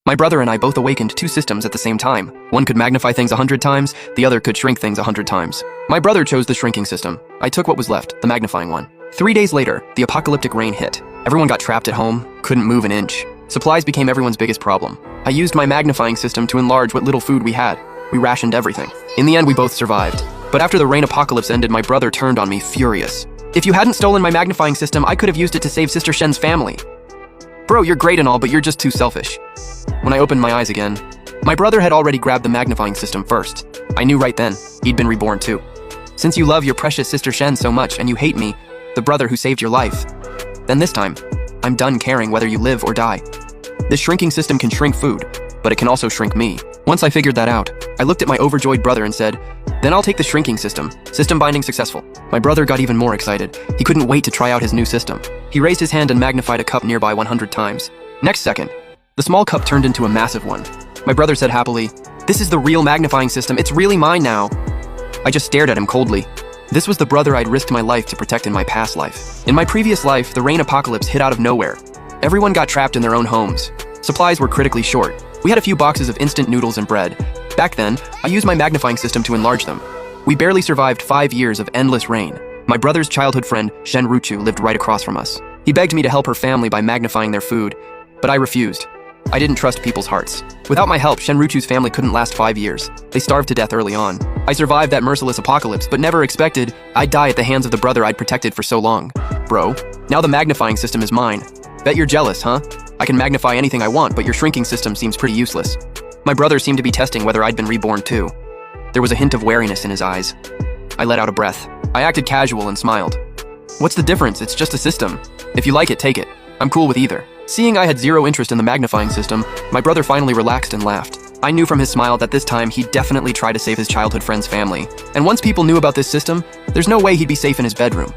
My brother and I both awakened two systems at the same time. One could magnify things 100 times, the other could shrink things 100 times. My brother chose the shrinking system. I took what was left, the magnifying one. 3 days later, the apocalyptic rain hit. Everyone got trapped at home, couldn't move an inch. Supplies became everyone's biggest problem. I used my magnifying system to enlarge what little food we had. We rationed everything. In the end, we both survived. But after the rain apocalypse ended, my brother turned on me, furious. If you hadn't stolen my magnifying system, I could have used it to save Sister Shen's family. Bro, you're great and all, but you're just too selfish. When I opened my eyes again, my brother had already grabbed the magnifying system first. I knew right then, he'd been reborn too. Since you love your precious Sister Shen so much and you hate me, the brother who saved your life, then this time, I'm done caring whether you live or die. This shrinking system can shrink food, but it can also shrink me. Once I figured that out, I looked at my overjoyed brother and said, then I'll take the shrinking system. System binding successful. My brother got even more excited. He couldn't wait to try out his new system. He raised his hand and magnified a cup nearby 100 times. Next second, the small cup turned into a massive one. My brother said happily, "This is the real magnifying system. It's really mine now." I just stared at him coldly. This was the brother I'd risked my life to protect in my past life. In my previous life, the rain apocalypse hit out of nowhere. Everyone got trapped in their own homes. Supplies were critically short. We had a few boxes of instant noodles and bread. Back then, I used my magnifying system to enlarge them. We barely survived 5 years of endless rain. My brother's childhood friend, Shen Ruchu, lived right across from us. He begged me to help her family by magnifying their food, but I refused. I didn't trust people's hearts. Without my help, Shen Ruchu's family couldn't last 5 years. They starved to death early on. I survived that merciless apocalypse, but never expected I'd die at the hands of the brother I'd protected for so long. Bro, now the magnifying system is mine. Bet you're jealous, huh? I can magnify anything I want, but your shrinking system seems pretty useless. My brother seemed to be testing whether I'd been reborn too. There was a hint of wariness in his eyes. I let out a breath. I acted casual and smiled. What's the difference? It's just a system. If you like it, take it. I'm cool with either. Seeing I had zero interest in the magnifying system, my brother finally relaxed and laughed. I knew from his smile that this time he'd definitely try to save his childhood friend's family. And once people knew about this system, there's no way he'd be safe in his bedroom.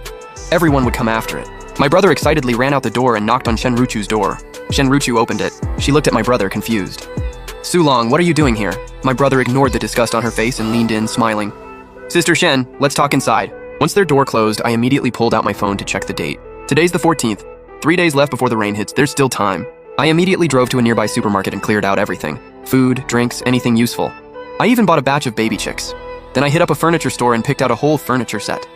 Everyone would come after it. My brother excitedly ran out the door and knocked on Shen Ruchu's door. Shen Ruchu opened it. She looked at my brother, confused. Sulong, what are you doing here? My brother ignored the disgust on her face and leaned in, smiling. Sister Shen, let's talk inside. Once their door closed, I immediately pulled out my phone to check the date. Today's the 14th. 3 days left before the rain hits. There's still time. I immediately drove to a nearby supermarket and cleared out everything. Food, drinks, anything useful. I even bought a batch of baby chicks. Then I hit up a furniture store and picked out a whole furniture set.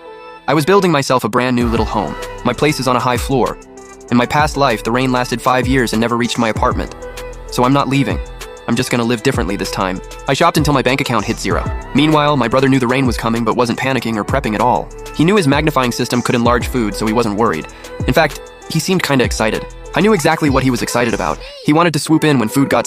I was building myself a brand new little home. My place is on a high floor. In my past life, the rain lasted 5 years and never reached my apartment. So I'm not leaving. I'm just gonna live differently this time. I shopped until my bank account hit zero. Meanwhile, my brother knew the rain was coming but wasn't panicking or prepping at all. He knew his magnifying system could enlarge food, so he wasn't worried. In fact, he seemed kinda excited. I knew exactly what he was excited about. He wanted to swoop in when food got